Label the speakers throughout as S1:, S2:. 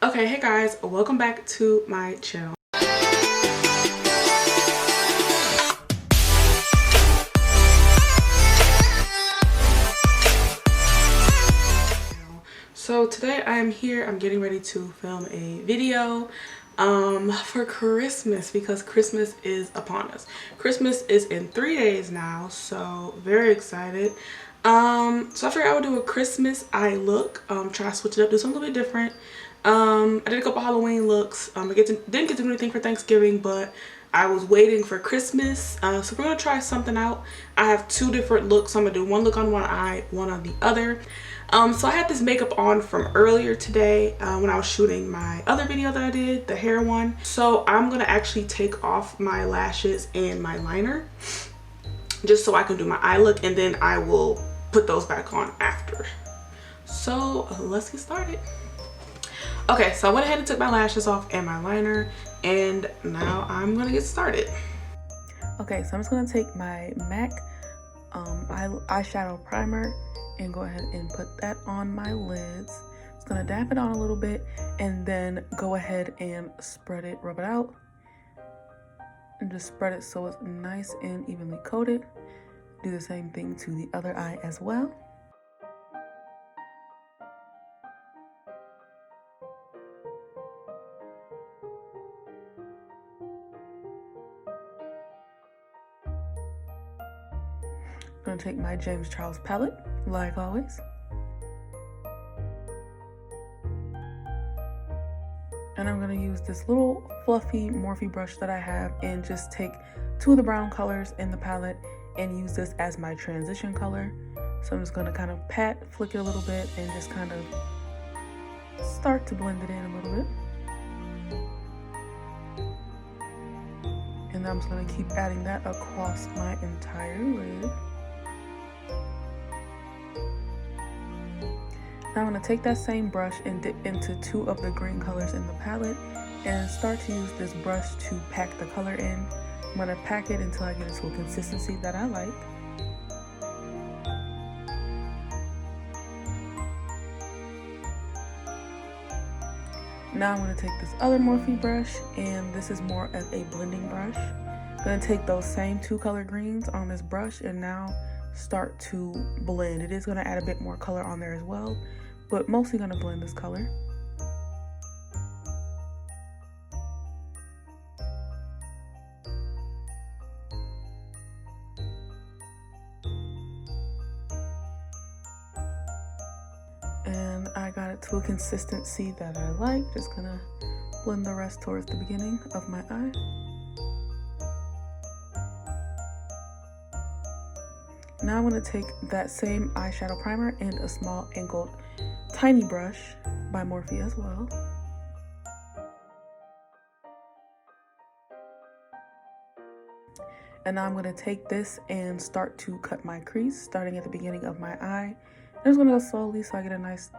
S1: Okay, hey guys, welcome back to my channel. So today I'm here, I'm getting ready to film a video for Christmas because Christmas is upon us. Christmas is in 3 days now, so very excited. So I figured I would do a Christmas eye look, try to switch it up, do something a little bit different. I did a couple Halloween looks. I didn't get to do anything for Thanksgiving, but I was waiting for Christmas. So we're gonna try something out. I have two different looks. So I'm gonna do one look on one eye, one on the other. So I had this makeup on from earlier today when I was shooting my other video that I did, the hair one. So I'm gonna actually take off my lashes and my liner just so I can do my eye look, and then I will put those back on after. So let's get started. Okay, so I went ahead and took my lashes off and my liner, and now I'm gonna get started. Okay, so I'm just gonna take my MAC eyeshadow primer and go ahead and put that on my lids. Just gonna dab it on a little bit and then go ahead and spread it, rub it out, and just spread it so it's nice and evenly coated. Do the same thing to the other eye as well. I'm gonna take my James Charles palette, like always. And I'm gonna use this little fluffy Morphe brush that I have and just take two of the brown colors in the palette and use this as my transition color. So I'm just gonna kind of flick it a little bit and just kind of start to blend it in a little bit. And I'm just gonna keep adding that across my entire lid. Now I'm going to take that same brush and dip into two of the green colors in the palette and start to use this brush to pack the color in. I'm going to pack it until I get it to a consistency that I like. Now I'm going to take this other Morphe brush, and this is more of a blending brush. I'm going to take those same two color greens on this brush and now start to blend. It is going to add a bit more color on there as well, but mostly going to blend this color. And I got it to a consistency that I like. Just going to blend the rest towards the beginning of my eye. Now I'm going to take that same eyeshadow primer and a small angled tiny brush by Morphe as well. And now I'm going to take this and start to cut my crease, starting at the beginning of my eye. I'm just going to go slowly so I get a nice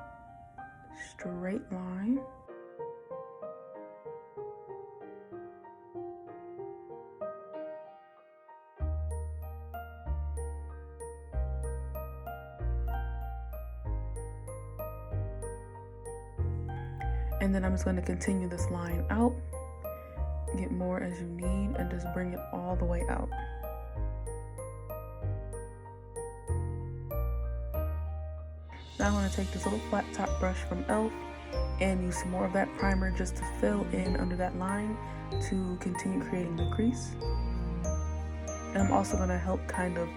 S1: straight line. And then I'm just going to continue this line out, get more as you need, and just bring it all the way out. Now I'm going to take this little flat top brush from e.l.f. and use some more of that primer just to fill in under that line to continue creating the crease. And I'm also going to help kind of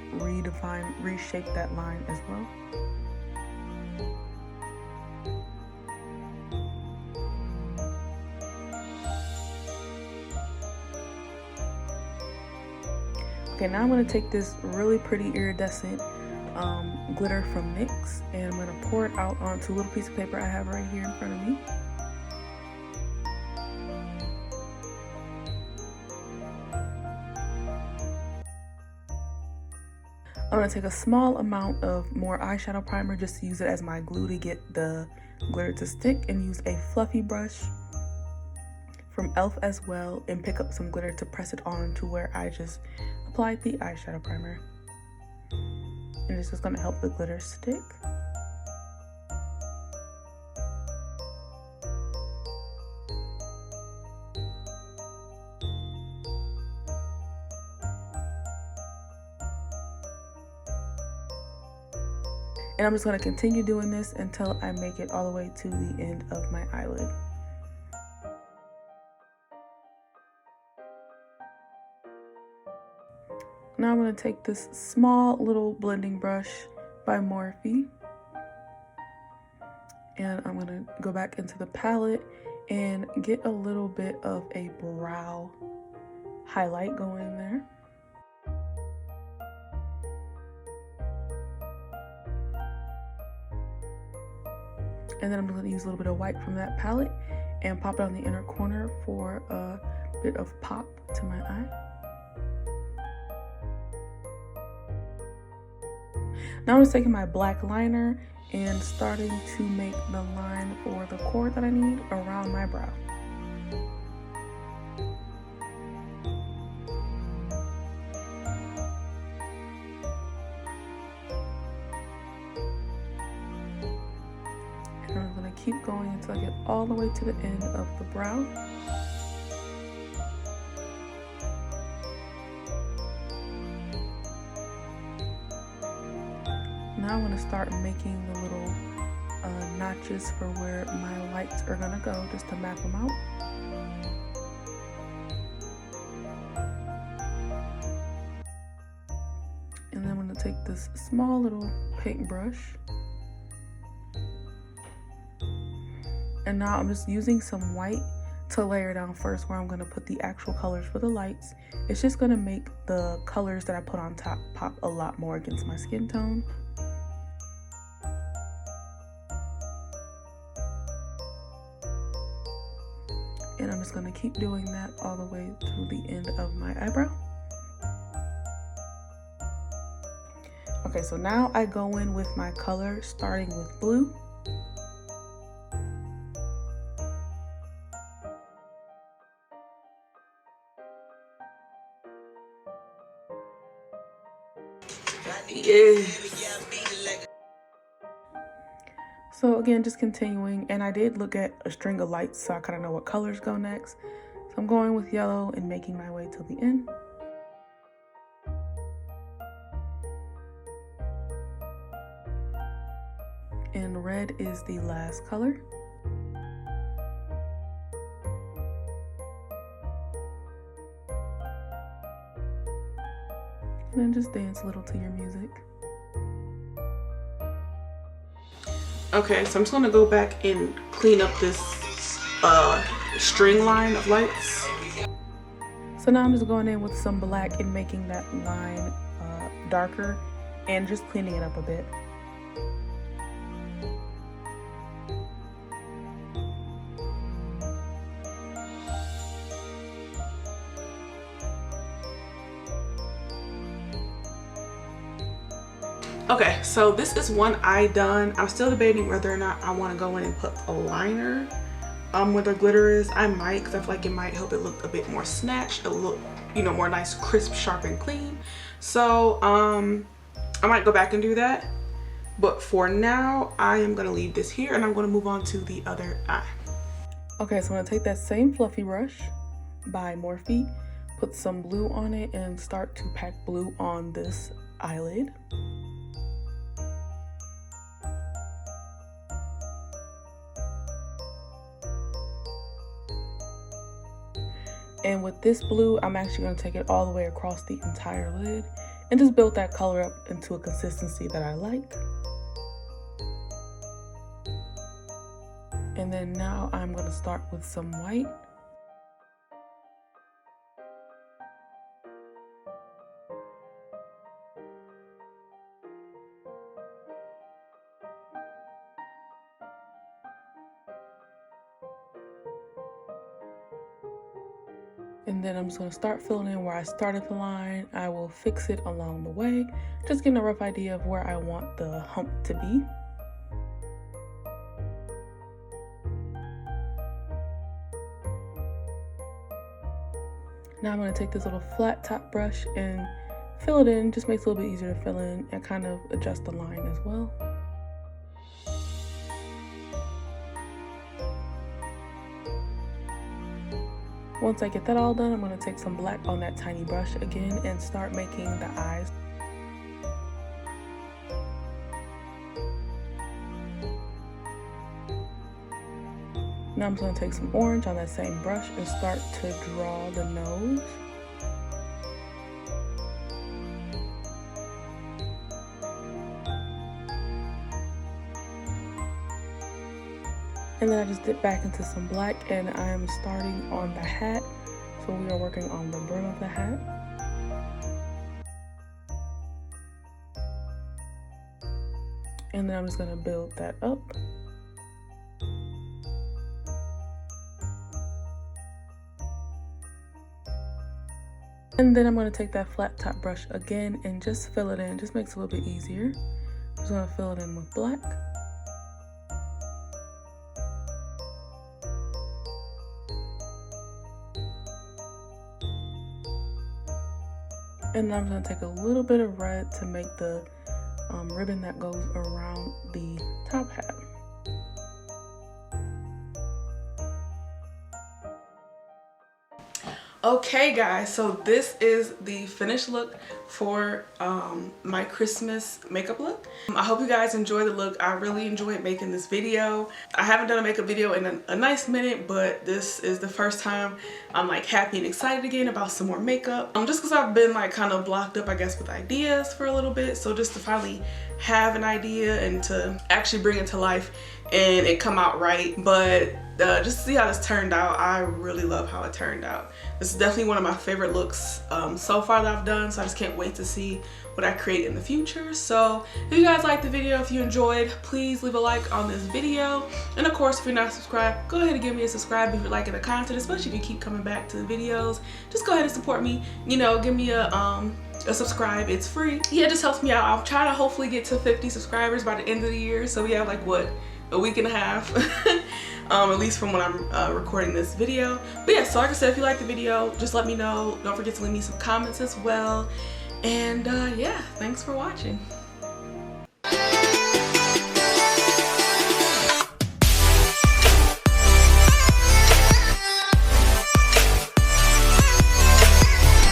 S1: reshape that line as well. Okay, now I'm going to take this really pretty iridescent glitter from NYX, and I'm going to pour it out onto a little piece of paper I have right here in front of me. I'm going to take a small amount of more eyeshadow primer just to use it as my glue to get the glitter to stick, and use a fluffy brush from e.l.f. as well and pick up some glitter to press it on to where I just applied the eyeshadow primer. And this is going to help the glitter stick. And I'm just going to continue doing this until I make it all the way to the end of my eyelid. Now I'm going to take this small little blending brush by Morphe, and I'm going to go back into the palette and get a little bit of a brow highlight going there. And then I'm going to use a little bit of white from that palette and pop it on the inner corner for a bit of pop to my eye. Now I'm just taking my black liner and starting to make the line for the cord that I need around my brow. And I'm going to keep going until I get all the way to the end of the brow. Now I'm going to start making the little notches for where my lights are going to go, just to map them out. And then I'm going to take this small little paintbrush. And now I'm just using some white to layer down first where I'm going to put the actual colors for the lights. It's just going to make the colors that I put on top pop a lot more against my skin tone. And I'm just going to keep doing that all the way to the end of my eyebrow. Okay, so now I go in with my color, starting with blue. Yes. So again, just continuing, and I did look at a string of lights so I kind of know what colors go next. So I'm going with yellow and making my way till the end. And red is the last color. And then just dance a little to your music. Okay, so I'm just gonna go back and clean up this string line of lights. So now I'm just going in with some black and making that line darker and just cleaning it up a bit. Okay, so this is one eye done. I'm still debating whether or not I want to go in and put a liner where the glitter is. I might, because I feel like it might help it look a bit more snatched, a look, you know, more nice, crisp, sharp, and clean. So I might go back and do that. But for now, I am going to leave this here and I'm going to move on to the other eye. Okay, so I'm going to take that same fluffy brush by Morphe, put some blue on it, and start to pack blue on this eyelid. And with this blue, I'm actually going to take it all the way across the entire lid and just build that color up into a consistency that I like. And then now I'm going to start with some white. And then I'm just going to start filling in where I started the line. I will fix it along the way, just getting a rough idea of where I want the hump to be. Now I'm going to take this little flat top brush and fill it in. Just makes it a little bit easier to fill in and kind of adjust the line as well. Once I get that all done, I'm going to take some black on that tiny brush again and start making the eyes. Now I'm just going to take some orange on that same brush and start to draw the nose. And then I just dip back into some black, and I am starting on the hat. So we are working on the brim of the hat. And then I'm just going to build that up. And then I'm going to take that flat top brush again and just fill it in. Just makes it a little bit easier. I'm just going to fill it in with black. And then I'm going to take a little bit of red to make the ribbon that goes around the top hat. Okay guys, so this is the finished look for my Christmas makeup look. I hope you guys enjoy the look. I really enjoyed making this video. I haven't done a makeup video in a nice minute, but this is the first time I'm like happy and excited again about some more makeup. Just because I've been like kind of blocked up, I guess, with ideas for a little bit. So just to finally have an idea and to actually bring it to life and it come out right. But just to see how this turned out, I really love how it turned out. This is definitely one of my favorite looks so far that I've done, so I just can't wait to see what I create in the future. So if you guys liked the video, if you enjoyed, please leave a like on this video. And of course, if you're not subscribed, go ahead and give me a subscribe if you're liking the content, especially if you keep coming back to the videos. Just go ahead and support me, you know, give me a subscribe. It's free. Yeah, it just helps me out. I'll try to hopefully get to 50 subscribers by the end of the year, so we have like what, a week and a half at least from when I'm recording this video. But yeah, so like I said, if you like the video, just let me know. Don't forget to leave me some comments as well. And yeah, thanks for watching.